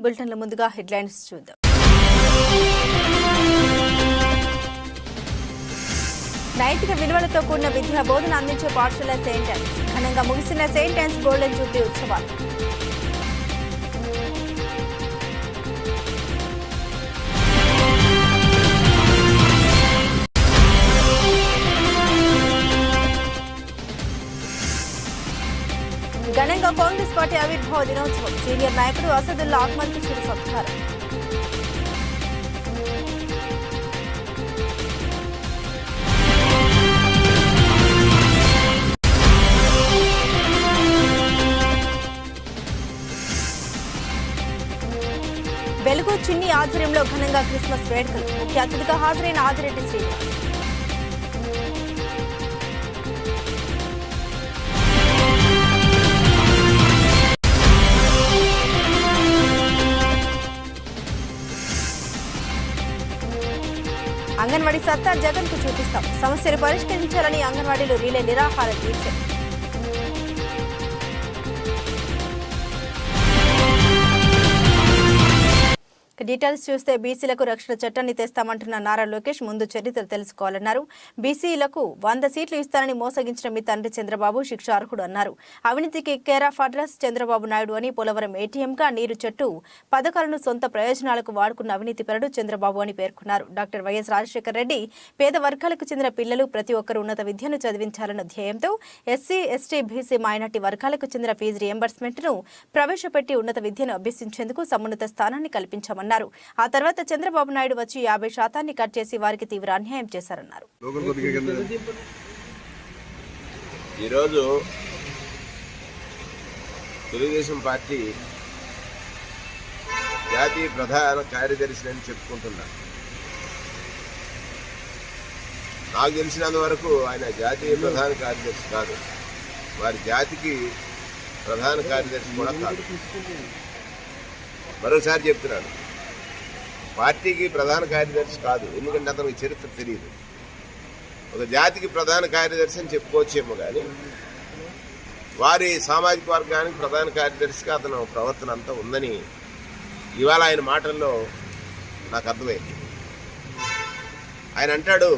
బులెటిన్ల ముందుగా హెడ్లైన్స్ చూద్దాం. నైతిక విలువలతో కూడిన విద్యా బోధన అందించే పాఠశాల సెయింట్ ఆన్స్. ఘనంగా ముగిసిన సెయింట్ ఆన్స్ గోల్డెన్ జూబ్లీ ఉత్సవాలు. ఘనంగా కాంగ్రెస్ పార్టీ ఆవిర్భావ దినోత్సవం. సీనియర్ నాయకుడు అసదుల్లా ఆత్మహత్య చిరు సత్కారం. వెలుగు చిన్ని ఆధ్వర్యంలో ఘనంగా క్రిస్మస్ వేడుకలు. ముఖ్య అతిథిగా హాజరైన ఆదిరెడ్డి శ్రీనివాస్. అంగన్వాడీ సత్తా జగన్ కు చూపిస్తాం. సమస్యలు పరిష్కరించాలని అంగన్వాడీలు రీలే నిరాహార దీక్ష. డీటెయిల్స్ చూస్తే బీసీలకు రక్షణ చట్టాన్ని తెస్తామంటున్న నారా లోకేష్ ముందు చరిత్ర తెలుసుకోవాలన్నారు. బీసీలకు 100 సీట్లు ఇస్తానని మోసగించిన మీ తండ్రి చంద్రబాబు శిక్ష అర్హుడు అన్నారు. అవినీతికి care of address Chandrababu Naidu అని పోలవరం ఏటీఎంగా నీరు చెట్టు పథకాలను సొంత ప్రయోజనాలకు వాడుకున్న అవినీతిపరుడు చంద్రబాబు అని పేర్కొన్నారు. డాక్టర్ వైఎస్ రాజశేఖర రెడ్డి పేద వర్గాలకు చెందిన పిల్లలు ప్రతి ఒక్కరూ ఉన్నత విద్యను చదివించాలన్న ధ్యేయంతో ఎస్సీ, ఎస్టీ, బీసీ, మైనార్టీ వర్గాలకు చెందిన ఫీజు రియంబర్స్మెంట్ ను ప్రవేశపెట్టి ఉన్నత విద్యను అభ్యసించేందుకు సమున్నత స్థానాన్ని కల్పించామన్నారు. ఆ తర్వాత చంద్రబాబు నాయుడు వచ్చి 50% కట్ చేసి వారికి తీవ్ర అన్యాయం చేశారన్నారు. ఈరోజు తెలుగుదేశం పార్టీ జాతీయ ప్రధాన కార్యదర్శి అని చెప్పుకుంటున్నారు. నాకు తెలిసినంత వరకు ఆయన జాతీయ ప్రధాన కార్యదర్శి కాదు, వారి జాతికి ప్రధాన కార్యదర్శి కూడా కాదు. మరోసారి చెప్తున్నాను, పార్టీకి ప్రధాన కార్యదర్శి కాదు, ఎందుకంటే అతనికి చరిత్ర తెలియదు. ఒక జాతికి ప్రధాన కార్యదర్శి అని చెప్పుకోవచ్చేమో కానీ వారి సామాజిక వర్గానికి ప్రధాన కార్యదర్శిగా అతను ప్రవర్తన అంతా ఉందని ఇవాళ ఆయన మాటల్లో నాకు అర్థమైంది. ఆయన అంటాడు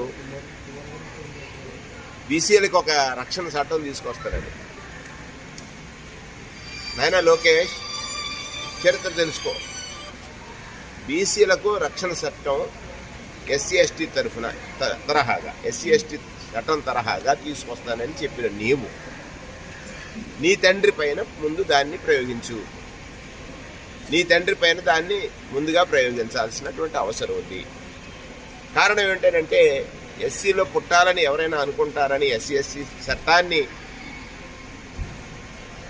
బీసీలకు ఒక రక్షణ చట్టం తీసుకొస్తారని. నాయనా లోకేష్, చరిత్ర తెలుసుకో. బీసీలకు రక్షణ చట్టం ఎస్సీ ఎస్టీ తరహాగా ఎస్సీ ఎస్టీ చట్టం తరహాగా తీసుకొస్తానని చెప్పిన నీవు నీ తండ్రి పైన ముందు దాన్ని ప్రయోగించు. నీ తండ్రి పైన దాన్ని ముందుగా ప్రయోగించాల్సినటువంటి అవసరం ఉంది. కారణం ఏంటంటే ఎస్సీలో పుట్టాలని ఎవరైనా అనుకుంటారని ఎస్సీ ఎస్టీ చట్టాన్ని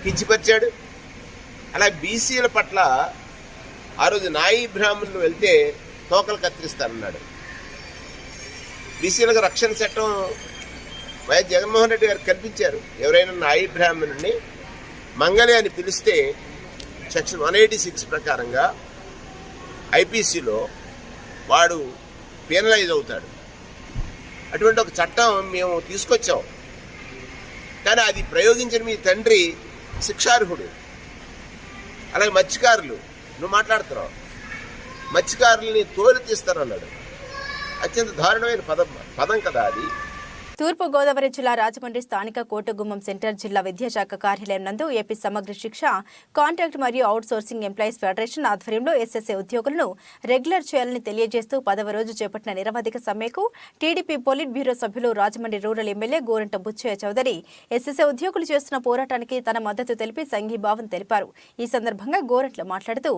కించిపరిచాడు. అలా బీసీల పట్ల ఆ రోజు నాయి బ్రాహ్మణులు వెళ్తే తోకలు కత్తిరిస్తానన్నాడు. బీసీలకు రక్షణ చట్టం వైఎస్ జగన్మోహన్ రెడ్డి గారు కల్పించారు. ఎవరైనా నాయి బ్రాహ్మణుడిని మంగళి అని పిలిస్తే సెక్షన్ 186 ప్రకారంగా ఐపీసీలో వాడు పెనలైజ్ అవుతాడు. అటువంటి ఒక చట్టం మేము తీసుకొచ్చాం. కానీ అది ప్రయోగించిన మీ తండ్రి శిక్షార్హుడు. అలాగే మత్స్యకారులు, నువ్వు మాట్లాడుతున్నావు, మత్స్యకారుల్ని తోలు తీస్తానన్నాడు. అత్యంత దారుణమైన పదం కదా అది. తూర్పు గోదావరి జిల్లా రాజమండ్రి స్థానిక కోటగుమ్మం సెంటర్ జిల్లా విద్యాశాఖ కార్యాలయం నందు ఏపీ సమగ్ర శిక్ష కాంట్రాక్ట్ మరియు అవుట్ సోర్సింగ్ ఎంప్లాయీస్ ఫెడరేషన్ ఆధ్వర్యంలో ఎస్ఎస్ఏ ఉద్యోగులను రెగ్యులర్ చేయాలని తెలియజేస్తూ 10వ రోజు చేపట్టిన నిరవధిక సమ్మెకు టీడీపీ పోలిట్ బ్యూరో సభ్యులు Rajahmundry rural MLA Gorantla Butchaiah Chowdary SSA ఉద్యోగులు చేస్తున్న పోరాటానికి తన మద్దతు తెలిపి సంఘీభావం తెలిపారు. ఈ సందర్భంగా గోరంట్ల మాట్లాడుతూ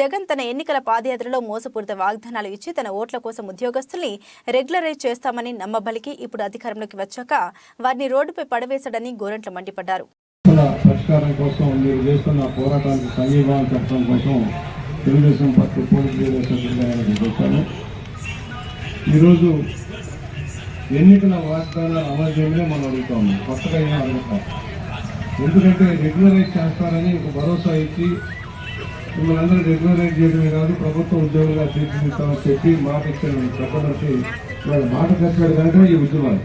జగన్ తన ఎన్నికల పాదయాత్రలో మోసపూరిత వాగ్దానాలు ఇచ్చి తన ఓట్ల కోసం ఉద్యోగస్తుల్ని రెగ్యులరైజ్ చేస్తామని నమ్మబలికి ఇప్పుడు అధికారంలో వచ్చాక వారిని రోడ్డుపై పడవేశాడని గోరంట్ల మండిపడ్డారు. పరిష్కారం కోసం మీరు చేస్తున్న పోరాటానికి సంఘీభావం చెప్పడం కోసం తెలుగుదేశం పార్టీ పోలీస్ సభ్యులు ఈరోజు ఎన్నికల వాగ్దానాలు అమలు చేయమని మనం అడుగుతా ఉన్నాం. కొత్తగా ఏమీ అడుగుతాం. ఎందుకంటే రెగ్యులరైజ్ చేస్తారని ఒక భరోసా ఇచ్చి మిమ్మల్ని అందరూ రెగ్యులరైజ్ చేయడమే కాదు ప్రభుత్వ ఉద్యోగులుగా తీర్చిదిద్దామని చెప్పి మాట ఇచ్చారు. చెప్పడానికి ఇవాళ మాట కట్టాడు కనుక ఈ ఉద్యమాలు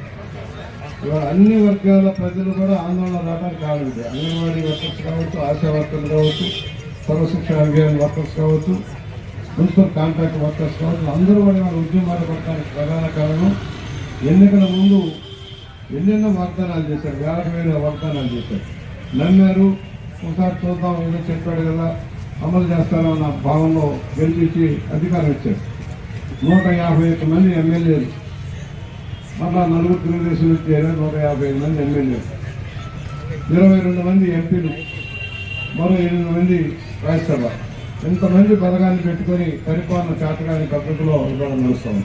ఇవాళ అన్ని వర్గాల ప్రజలు కూడా ఆందోళన రావడానికి కావాలి. అంగన్వాడీ వర్కర్స్ కావచ్చు, ఆశా వర్కర్లు కావచ్చు, సర్వశిక్షణ అభియాన్ వర్కర్స్ కావచ్చు, మున్సిపల్ కాంట్రాక్ట్ వర్కర్స్ కావచ్చు, అందరూ కూడా వాళ్ళ ఉద్యమాలు పడటానికి ప్రధాన కారణం ఎన్నికల ముందు ఎన్నెన్నో వాగ్దానాలు చేశారు, వేల వాగ్దానాలు చేశారు, నమ్మారు. ఒకసారి చూద్దాం, ఏదో చెప్పాడు కదా అమలు చేస్తారన్న భావంలో గెలిపించి అధికారం ఇచ్చారు. 151 మంది ఎమ్మెల్యేలు, మళ్ళా 4 తెలుగుదేశం నుంచి 155 మంది ఎమ్మెల్యేలు, 22 మంది ఎంపీలు, మరో 8 మంది రాజ్యసభ. ఇంతమంది పథకాన్ని పెట్టుకొని పరిపాలన చాటగాని పద్ధతిలో ఇవాళ నడుస్తాం.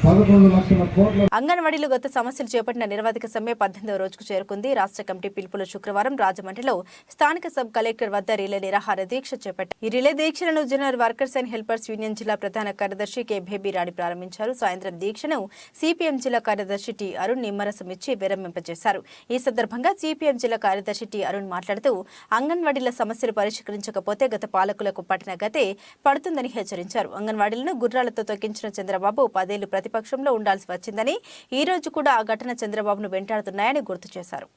11 లక్షల కోట్ల అంగన్వాడీలు గత సమస్యలు చేపట్టిన నిరవధిక సమ్మె 18వ రోజుకు చేరుకుంది. రాష్ట్ర కమిటీ పిలుపులో శుక్రవారం రాజమండ్రిలో స్థానిక సబ్ కలెక్టర్ వద్ద రిలే నిరాహార దీక్ష చేపట్టారు. ఈ రిలే దీక్షలను general workers and helpers union జిల్లా ప్రధాన కార్యదర్శి కె బేబీ రాణి ప్రారంభించారు. సాయంత్రం దీక్షను సిపిఎం జిల్లా కార్యదర్శి టి అరుణ్ నిమ్మరసం ఇచ్చి విరమింపజేశారు. ఈ సందర్భంగా సిపిఎం జిల్లా కార్యదర్శి టి అరుణ్ మాట్లాడుతూ అంగన్వాడీల సమస్యలు పరిష్కరించకపోతే గత పాలకులకు పట్టిన గతే పడుతుందని హెచ్చరించారు. అంగన్వాడీలను గుర్రాలతో తొక్కించిన చంద్రబాబు 10 ఏళ్లు ప్రతిపక్షంలో ఉండాల్సి వచ్చిందని, ఈ రోజు కూడా ఆ ఘటన చంద్రబాబును వెంటాడుతున్నాయని గుర్తు చేశారు.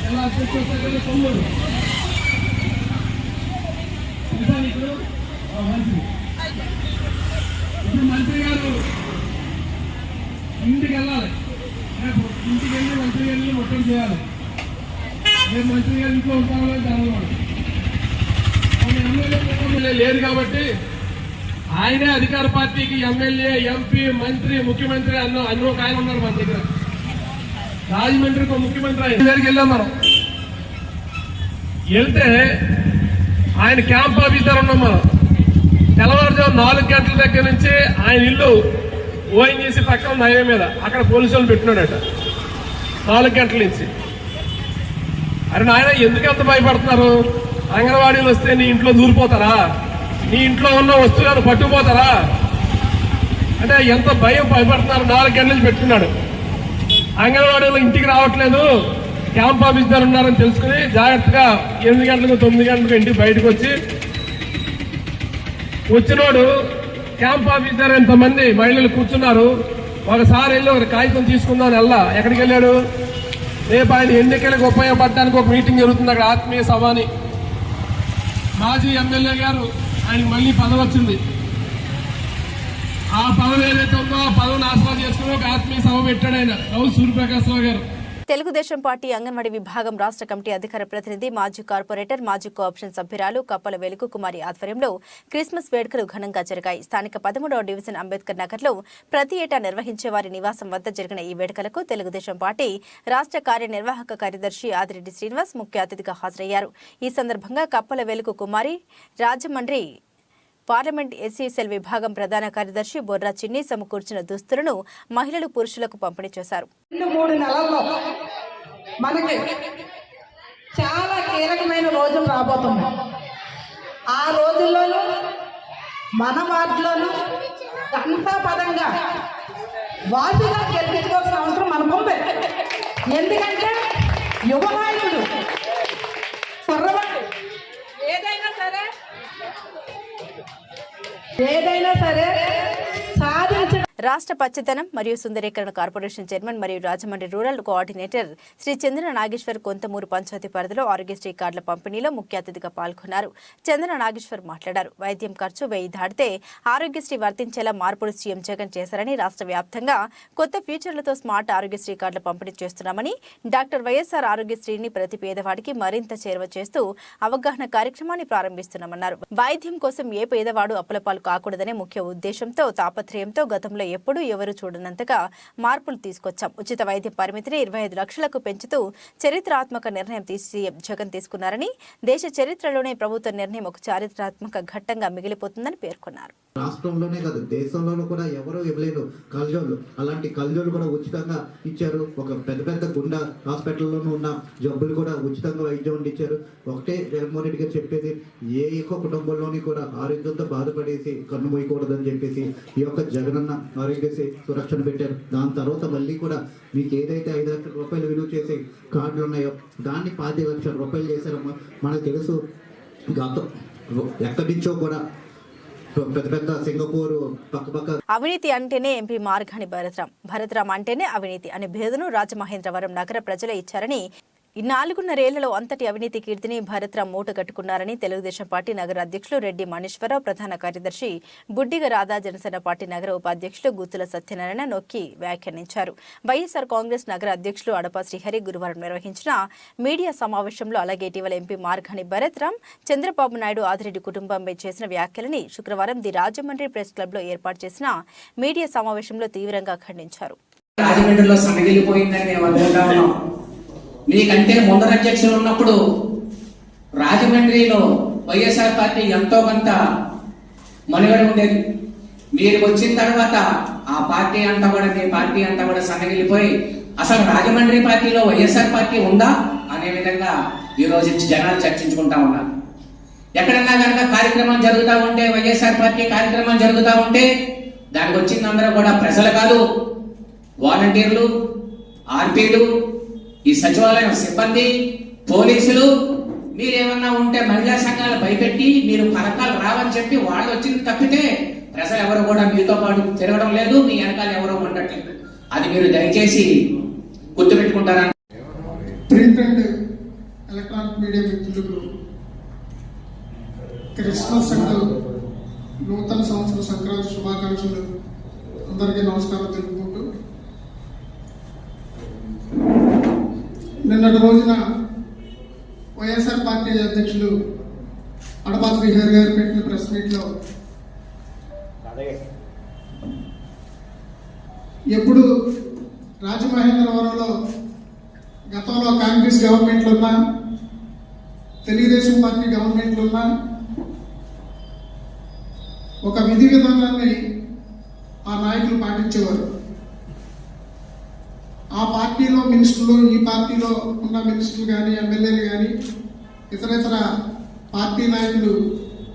జిల్లా అధ్యక్షుడు కొమ్మూరు ఇప్పుడు మంత్రి గారు ఇంటికి వెళ్ళాలి. రేపు ఇంటికి వెళ్ళి మంత్రి గారిని మొత్తం చేయాలి. రేపు మంత్రి గారు ఇంట్లో ఉంటామని జరగదు. ఎమ్మెల్యే లేదు కాబట్టి ఆయనే అధికార పార్టీకి ఎమ్మెల్యే, ఎంపీ, మంత్రి, ముఖ్యమంత్రి అన్న ఒక ఆయన ఉన్నారు మన దగ్గర. రాజమండ్రికి ముఖ్యమంత్రి ఆయన దగ్గరికి వెళ్ళాం. మనం వెళ్తే ఆయన క్యాంప్ ఆఫీసర్ ఉన్నాం. మనం తెల్లవారుజాము 4 గంటల దగ్గర నుంచి ఆయన ఇల్లు ఓఎన్జీసీ పక్కన ఉన్న హైవే మీద అక్కడ పోలీసులను పెట్టినాడట 4 గంటల నుంచి. అరే నాయన ఎందుకు ఎంత భయపడుతున్నారు? అంగన్వాడీలు వస్తే నీ ఇంట్లో దూరిపోతారా? నీ ఇంట్లో ఉన్న వస్తువులను పట్టుకుపోతారా అంటే ఎంత భయపడుతున్నారు. 4 గంటల నుంచి పెట్టుకున్నాడు. అంగన్వాడీలో ఇంటికి రావట్లేదు, క్యాంప్ ఆఫీసర్ ఉన్నారని తెలుసుకుని జాగ్రత్తగా 8 గంటలకు 9 గంటలకు ఇంటికి బయటకు వచ్చినోడు క్యాంప్ ఆఫీసర్ ఎంతమంది మహిళలు కూర్చున్నారు. ఒకసారి వెళ్ళి ఒక కాగితం తీసుకుందాం వెళ్ళా. ఎక్కడికి వెళ్ళాడు? రేపు ఆయన ఎన్నికలకు ఉపయోగపడడానికి ఒక మీటింగ్ జరుగుతుంది అక్కడ, ఆత్మీయ సభ అని. మాజీ ఎమ్మెల్యే గారు ఆయనకి మళ్ళీ పదవి వచ్చింది. ఆ పదవి ఏదైతే ఉందో ఆ పదవిని ఆసరా చేసుకుని ఒక ఆత్మీయ సభ పెట్టాడు ఆయన, రావు సూర్యప్రకాశ్రావు గారు. తెలుగుదేశం పార్టీ అంగన్వాడీ విభాగం రాష్ట్ర కమిటీ అధికార ప్రతినిధి, మాజీ కార్పొరేటర్, మాజీ కోఆప్షన్ సభ్యురాలు కప్పల వెలుగు కుమారి ఆధ్వర్యంలో క్రిస్మస్ వేడుకలు ఘనంగా జరిగాయి. స్థానిక 13వ డివిజన్ అంబేద్కర్ నగర్లో ప్రతి ఏటా నిర్వహించే వారి నివాసం వద్ద జరిగిన ఈ వేడుకలకు తెలుగుదేశం పార్టీ రాష్ట్ర కార్యనిర్వాహక కార్యదర్శి ఆదిరెడ్డి శ్రీనివాస్ ముఖ్య అతిథిగా హాజరయ్యారు. ఈ సందర్భంగా కప్పల వెలుగు కుమారి రాజమండ్రి పార్లమెంట్ ఎస్సీ సెల్ విభాగం ప్రధాన కార్యదర్శి బొర్రా చిన్ని సమకూర్చిన దుస్తులను మహిళలు, పురుషులకు పంపిణీ చేశారు. 3 నెలల్లో మనకి చాలా కీలకమైన రోజులు రాబోతున్నాయి. ఆ రోజుల్లోనూ మన వార్డులోనూ ఘంటాపదంగా వాసుగా గెలిపించుకోవాల్సిన అవసరం మనకు ఉంది. ఎందుకంటే యువ నాయకుడు కుర్రవాడు ఏదైనా సరే సాధించ రాష్ట్ర పచ్చదనం మరియు సుందరీకరణ కార్పొరేషన్ చైర్మన్ మరియు రాజమండ్రి రూరల్ కోఆర్డినేటర్ శ్రీ చంద్ర నాగేశ్వర్ కొంతమూరు పంచాయతీ పరిధిలో ఆరోగ్యశ్రీ కార్డుల పంపిణీలో ముఖ్య అతిథిగా పాల్గొన్నారు. చంద్ర నాగేశ్వర్ మాట్లాడారు. వైద్యం ఖర్చు 1000 దాటితే ఆరోగ్యశ్రీ వర్తించేలా మార్పులు సీఎం జగన్ చేశారని, రాష్ట్ర వ్యాప్తంగా కొత్త ఫీచర్లతో స్మార్ట్ ఆరోగ్యశ్రీ కార్డుల పంపిణీ చేస్తున్నామని, డాక్టర్ వైఎస్ఆర్ ఆరోగ్యశ్రీని ప్రతి పేదవాడికి మరింత చేరువ చేస్తూ అవగాహన కార్యక్రమాన్ని ప్రారంభిస్తున్నామన్నారు. వైద్యం కోసం ఏ పేదవాడు అప్పులపాలు కాకూడదనే ముఖ్య ఉద్దేశంతో, తాపత్రయంతో గతంలో ఎప్పుడూ ఎవరు చూడనంతగా మార్పులు తీసుకొచ్చాం. ఉచిత వైద్య పరిమితిని 25 లక్షలకు పెంచుతూ చరిత్రాత్మక నిర్ణయం సీఎం జగన్ తీసుకున్నారని, దేశ చరిత్రలోనే ప్రభుత్వ నిర్ణయం ఒక చారిత్రాత్మక ఘట్టంగా మిగిలిపోతుందని పేర్కొన్నారు. రాష్ట్రంలోనే కాదు దేశంలోనూ కూడా ఎవరూ ఇవ్వలేరు కళ్ళజోళ్ళు. అలాంటి కళ్ళజోళ్ళు కూడా ఉచితంగా ఇచ్చారు. ఒక పెద్ద గుండా హాస్పిటల్లోనూ ఉన్న జబ్బులు కూడా ఉచితంగా వైద్యం ఇచ్చారు. ఒకటే జగన్మోహన్ రెడ్డి గారు చెప్పేది, ఏ ఒక్క కుటుంబంలోని కూడా ఆరోగ్యంతో బాధపడేసి కన్ను మూయకూడదని చెప్పేసి ఈ యొక్క జగనన్న ఆరోగ్యశ్రీ సురక్షణ పెట్టారు. దాని తర్వాత మళ్ళీ కూడా మీకు ఏదైతే 5 లక్షల రూపాయలు విలువ చేసే కార్డులు ఉన్నాయో దాన్ని 5 లక్షల రూపాయలు చేశారమ్మా. మనకు తెలుసు గతం ఎక్కడి నుంచో కూడా పెద్ద సింగపూర్ పక్క అవినీతి అంటేనే ఎంపీ మార్గాని భరత్రాం అంటేనే అవినీతి అనే భేదను రాజమహేంద్రవరం నగర ప్రజలే ఇచ్చారని, ఈ 4.5 ఏళ్లలో అంతటి అవినీతి కీర్తిని భరత్రాం మూటగట్టుకున్నారని తెలుగుదేశం పార్టీ నగర అధ్యక్షులు రెడ్డి మణేశ్వరరావు, ప్రధాన కార్యదర్శి బుడ్డిగ రాధా, జనసేన పార్టీ నగర ఉపాధ్యక్షులు గుత్తుల సత్యనారాయణ నొక్కి వ్యాఖ్యానించారు. వైఎస్ఆర్ కాంగ్రెస్ నగర అధ్యక్షులు అడప శ్రీహరి గురువారం నిర్వహించిన మీడియా సమావేశంలో, అలాగే ఇటీవల ఎంపీ మార్గాని భరత్రాం చంద్రబాబు నాయుడు ఆదిరెడ్డి కుటుంబంపై చేసిన వ్యాఖ్యలని శుక్రవారం ది రాజమండ్రి ప్రెస్ క్లబ్ లో ఏర్పాటు చేసిన మీడియా సమావేశంలో తీవ్రంగా ఖండించారు. రాజమండ్రిలో సన్నగిలిపోయిందని మేము అనుకుంటా ఉన్నాం. మీకంటే ముందర అధ్యక్షులు ఉన్నప్పుడు రాజమండ్రిలో వైఎస్ఆర్ పార్టీ ఎంతో కొంత మనుగడ ఉండేది. మీరు వచ్చిన తర్వాత ఆ పార్టీ అంతా కూడా, మీ పార్టీ అంతా కూడా సన్నగిలిపోయి అసలు రాజమండ్రి పార్టీలో వైఎస్ఆర్ పార్టీ ఉందా అనే విధంగా ఈ రోజు జనాలు చర్చించుకుంటా ఉన్నారు. ఎక్కడన్నా కనుక కార్యక్రమం జరుగుతూ ఉంటే, వైఎస్ఆర్ పార్టీ కార్యక్రమం జరుగుతూ ఉంటే దానికి వచ్చింది అందరూ కూడా ప్రజలు కాదు, వాలంటీర్లు, ఆర్పీలు, ఈ సచివాలయం సిబ్బంది, పోలీసులు. మీరేమన్నా ఉంటే మహిళా సంఘాలు భయపెట్టి మీరు పథకాలు రావని చెప్పి వాళ్ళు వచ్చింది తప్పితే ప్రజలు ఎవరు కూడా మీతో పాటు తిరగడం లేదు, మీ వెనకాల ఎవరో ఉండట్లేదు. అది మీరు దయచేసి గుర్తుపెట్టుకుంటారా. ప్రింట్ అండ్ ఎలక్ట్రానిక్ మీడియా మిత్రులకు క్రిస్మస్ అండ్ నూతన సంవత్సర సంక్రాంతి శుభాకాంక్షలు. అందరికీ నమస్కారం తెలుపుకుంటూ, నిన్నటి రోజున వైఎస్ఆర్ పార్టీ అధ్యక్షులు అడపా శ్రీహరి గారు పెట్టిన ప్రెస్ మీట్లో ఎప్పుడు రాజమహేంద్రవరంలో గతంలో కాంగ్రెస్ గవర్నమెంట్లు ఉన్నా, తెలుగుదేశం పార్టీ గవర్నమెంట్లు ఉన్నా ఒక విధి విధానాన్ని ఆ నాయకులు పాటించేవారు. ఆ పార్టీలో మినిస్టర్లు, ఈ పార్టీలో ఉన్న మినిస్టర్లు కానీ, ఎమ్మెల్యేలు కానీ, ఇతర పార్టీ నాయకులు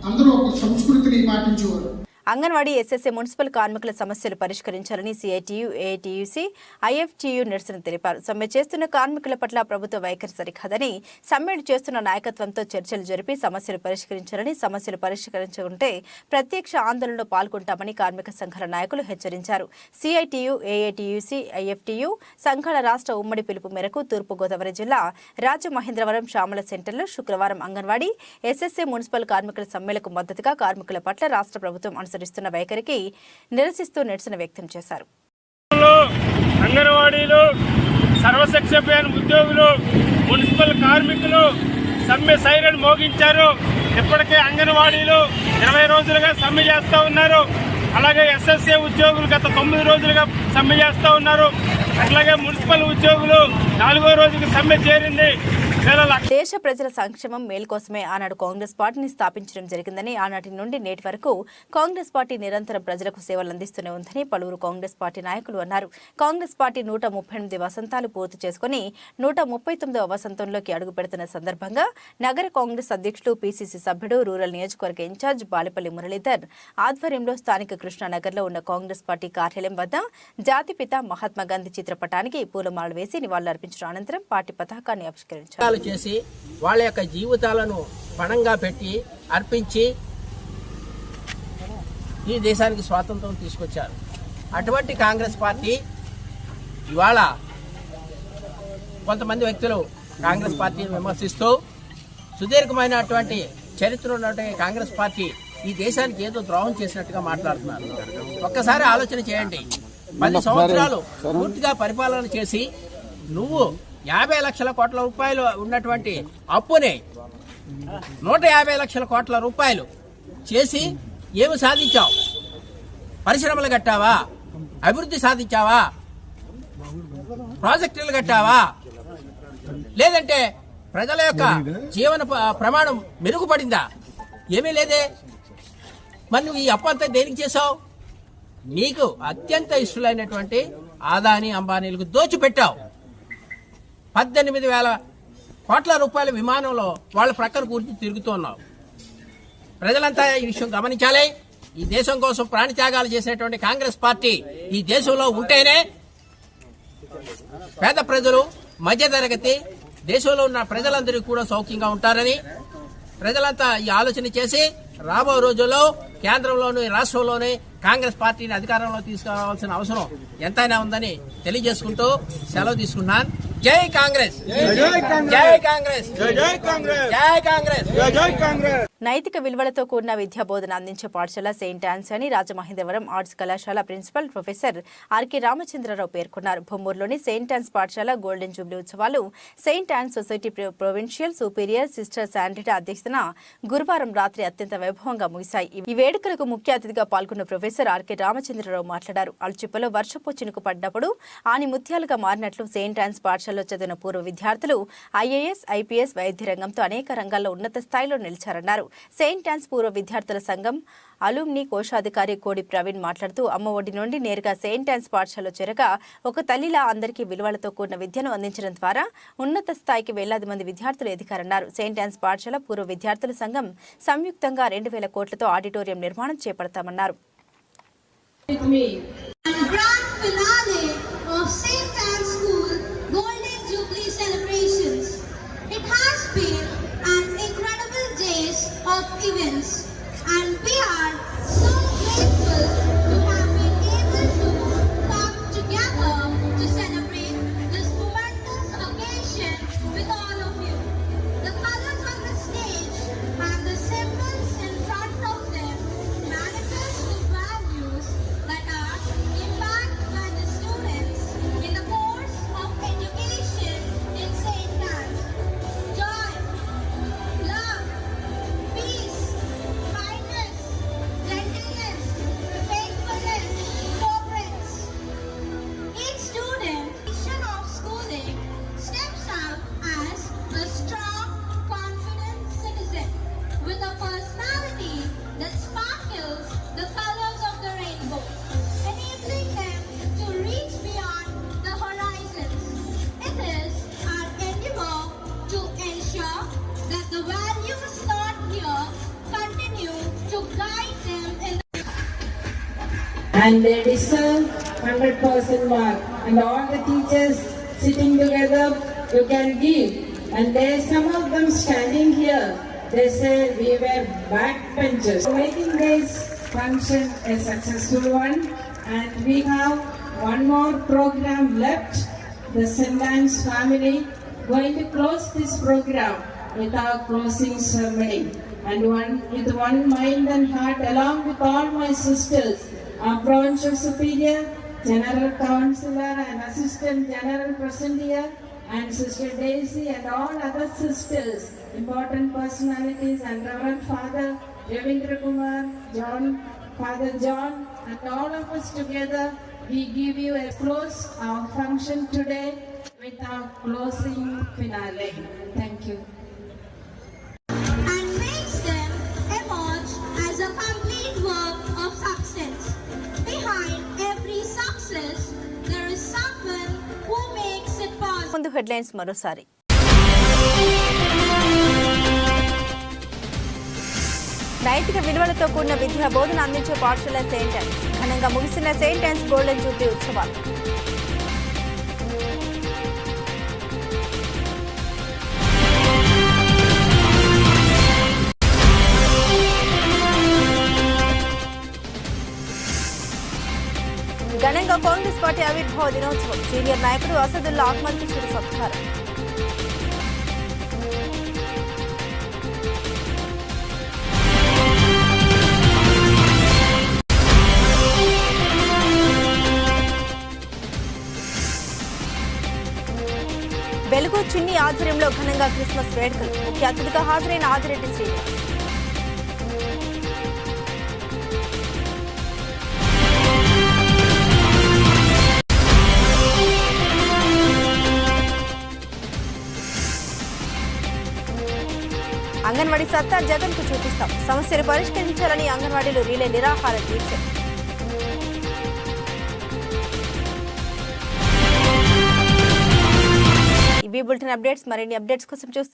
అందరూ ఒక సంస్కృతిని పాటించేవారు. అంగన్వాడీ ఎస్ఎస్ఏ మున్సిపల్ కార్మికుల సమస్యలు పరిష్కరించాలని సిఐటియు, ఏఐటియుసి, ఐఎఫ్టియు నిరసన తెలిపారు. సమ్మె చేస్తున్న కార్మికుల పట్ల ప్రభుత్వ వైఖరి సరికాదని, సమ్మెను చేస్తున్న నాయకత్వంతో చర్చలు జరిపి సమస్యలు పరిష్కరించాలని, సమస్యలు పరిష్కరించుకుంటే ప్రత్యక్ష ఆందోళనలో పాల్గొంటామని కార్మిక సంఘాల నాయకులు హెచ్చరించారు. సిఐటియు, ఏఐటియుసి, ఐఎఫ్టియు సంఘాల రాష్ట్ర ఉమ్మడి పిలుపు మేరకు తూర్పుగోదావరి జిల్లా రాజమహేంద్రవరం శ్యామల సెంటర్లో శుక్రవారం అంగన్వాడీ ఎస్ఎస్ఏ మున్సిపల్ కార్మికుల సమ్మెలకు మద్దతుగా కార్మికుల పట్ల రాష్ట్ర ప్రభుత్వం అనుసరిస్తున్న వైఖరికి నిరసిస్తూ నిరసన వ్యక్తం చేశారు. అంగన్వాడీలు, సర్వశిక్ష అభియాన్ ఉద్యోగులు, మున్సిపల్ కార్మికులు సమ్మె సైరన్ మోగించారు. ఇప్పటికే అంగన్వాడీలు 20 రోజులుగా సమ్మె చేస్తూ ఉన్నారు. అలాగే ఎస్ఎస్ఏ ఉద్యోగులు గత 9 రోజులుగా సమ్మె చేస్తూ ఉన్నారు. అట్లాగే మున్సిపల్ ఉద్యోగులు 4వ రోజుకి సమ్మె చేరింది. దేశ ప్రజల సంక్షేమం మేలు కోసమే ఆనాడు కాంగ్రెస్ పార్టీని స్థాపించడం జరిగిందని, ఆనాటి నుండి నేటి వరకు కాంగ్రెస్ పార్టీ నిరంతరం ప్రజలకు సేవలు అందిస్తూనే ఉందని పలువురు కాంగ్రెస్ పార్టీ నాయకులు అన్నారు. కాంగ్రెస్ పార్టీ 138 వసంతాలు పూర్తి చేసుకుని 139వ వసంతంలోకి అడుగు పెడుతున్న సందర్భంగా నగర కాంగ్రెస్ అధ్యక్షులు, పిసిసి సభ్యుడు, రూరల్ నియోజకవర్గ ఇన్ఛార్జ్ బాలిపల్లి మురళీధర్ ఆధ్వర్యంలో స్థానిక కృష్ణానగర్లో ఉన్న కాంగ్రెస్ పార్టీ కార్యాలయం వద్ద జాతిపిత మహాత్మా గాంధీ చిత్రపటానికి పూలమాలలు వేసి నివాళులర్పించిన అనంతరం పార్టీ పతాకాన్ని ఆవిష్కరించారు. చేసి వాళ్ళ యొక్క జీవితాలను పణంగా పెట్టి అర్పించి ఈ దేశానికి స్వాతంత్రం తీసుకొచ్చారు. అటువంటి కాంగ్రెస్ పార్టీ ఇవాళ కొంతమంది వ్యక్తులు కాంగ్రెస్ పార్టీని విమర్శిస్తూ సుదీర్ఘమైనటువంటి చరిత్ర ఉన్నటువంటి కాంగ్రెస్ పార్టీ ఈ దేశానికి ఏదో ద్రోహం చేసినట్టుగా మాట్లాడుతున్నారు. ఒక్కసారి ఆలోచన చేయండి. 10 సంవత్సరాలు పూర్తిగా పరిపాలన చేసి నువ్వు 50 లక్షల కోట్ల రూపాయలు ఉన్నటువంటి అప్పుని 150 లక్షల కోట్ల రూపాయలు చేసి ఏమి సాధించావు? పరిశ్రమలు కట్టావా? అభివృద్ధి సాధించావా? ప్రాజెక్టులు కట్టావా? లేదంటే ప్రజల యొక్క జీవన ప్రమాణం మెరుగుపడిందా? ఏమీ లేదే. మరి నువ్వు ఈ అప్పు అంతా దేనికి చేసావు? నీకు అత్యంత ఇష్టలైనటువంటి ఆదాని అంబానీలకు దోచిపెట్టావు. 18,000 కోట్ల రూపాయల విమానంలో వాళ్ళ ప్రక్కన కూర్చుని తిరుగుతున్నావు. ప్రజలంతా ఈ విషయం గమనించాలి. ఈ దేశం కోసం ప్రాణత్యాగాలు చేసినటువంటి కాంగ్రెస్ పార్టీ ఈ దేశంలో ఉంటేనే పేద ప్రజలు, మధ్యతరగతి, దేశంలో ఉన్న ప్రజలందరూ కూడా సౌఖ్యంగా ఉంటారని ప్రజలంతా ఈ ఆలోచన చేసి రాబో రోజుల్లో కేంద్రంలోని రాష్ట్రంలోని కాంగ్రెస్ పార్టీని అధికారంలో తీసుకురావాల్సిన అవసరం ఎంతైనా ఉందని తెలియజేసుకుంటూ సెలవు తీసుకున్నాను. జై కాంగ్రెస్, జై కాంగ్రెస్, జై కాంగ్రెస్, జై కాంగ్రెస్, జై కాంగ్రెస్. నైతిక విలువలతో కూడిన విద్యా బోధన అందించే పాఠశాల సెయింట్ ఆన్స్ అని రాజమహేంద్రవరం ఆర్ట్స్ కళాశాల ప్రిన్సిపల్ ప్రొఫెసర్ ఆర్కే రామచంద్రరావు పేర్కొన్నారు. భొమ్మూరులోని సెయింట్ ఆన్స్ పాఠశాల గోల్డెన్ జూబ్లీ ఉత్సవాలు saint Ann's society provincial superior sister Sandita అధ్యక్షతన గురువారం రాత్రి అత్యంత వైభవంగా ముగిశాయి. ఈ వేడుకలకు ముఖ్య అతిథిగా పాల్గొన్న ప్రొఫెసర్ ఆర్కే రామచంద్రరావు మాట్లాడారు. అల్చిప్పలో వర్షపు చినుకు పడ్డప్పుడు ఆని ముత్యాలుగా మారినట్లు సెయింట్ ఆన్స్ పాఠశాలలో చదివిన పూర్వ విద్యార్థులు ఐఏఎస్, ఐపీఎస్, వైద్య రంగంతో అనేక రంగాల్లో ఉన్నత స్థాయిలో నిలిచారన్నారు. సెయింట్ ఆన్స్ పూర్వ విద్యార్థుల సంఘం అలుమ్ని కోశాధికారి కోడి ప్రవీణ్ మాట్లాడుతూ అమ్మ ఒడి నుండి నేరుగా సెయింట్ ఆన్స్ పాఠశాలలో చేరగా ఒక తల్లిలా అందరికీ విలువలతో కూడిన విద్యను అందించడం ద్వారా ఉన్నత స్థాయికి వేలాది మంది విద్యార్థులు ఎదిగారన్నారు. సెయింట్ ఆన్స్ పాఠశాల పూర్వ విద్యార్థుల సంఘం సంయుక్తంగా 2,000 కోట్లతో ఆడిటోరియం నిర్మాణం చేపడతామన్నారు. Of events, and we are so grateful to have been able to come together to celebrate this momentous occasion with all of you. The colors on the stage and the symbols in front of them manifest the values that are imbibed by the students in the course of education in St. Anne's. Joy, love, peace, kindness, gentleness, faithfulness, forbearance. Each student of schooling steps out as a strong, confident citizen with a personality that sparkles the colors of the rainbow, enabling them to reach beyond the horizons. It is our endeavor to ensure that the values taught here continue to guide them in And they deserve 100% mark. And all the teachers sitting together, you can give. And there's some of them standing here. They say we were backbenchers. Making this function a successful one. And we have one more program left. The St. Anne's family going to close this program with our closing ceremony. And with one mind and heart, along with all my sisters, our provincial superior, general councillor and assistant general present here, and Sister Daisy and all other sisters, important personalities, and Reverend Father Ravindra Kumar, Father John, and all of us together, we give you a close our function today with our closing finale. Thank you. and makes them emerge as a complete work of success. Behind every success, there is someone who makes it possible. ముందు headlines మరోసారి. నైతిక విలువలతో కూడిన విద్యా బోధన అందించే పాఠశాల saint Ann's. ఘనంగా ముగిసిన సెయింట్ ఆన్స్ గోల్డెన్ జూబ్లీ ఉత్సవాలు. ఘనంగా కాంగ్రెస్ పార్టీ ఆవిర్భావ దినోత్సవం. సీనియర్ నాయకుడు అసదుల్లా అహ్మద్ కి చిరు సత్కారం. వెలుగు చిన్ని ఆధ్వర్యంలో ఘనంగా క్రిస్మస్ వేడుకలు. ముఖ్య అతిథిగా హాజరైన ఆదిరెడ్డి శ్రీనివాస్. అంగన్వాడీ సత్తా జగన్ కు చూపిస్తాం. సమస్యలు పరిష్కరించాలని అంగన్వాడీలు రీలే నిరాహార దీక్ష. ఇవి బులెటిన్ అప్డేట్స్. మరిన్ని అప్డేట్స్ కోసం చూస్తూ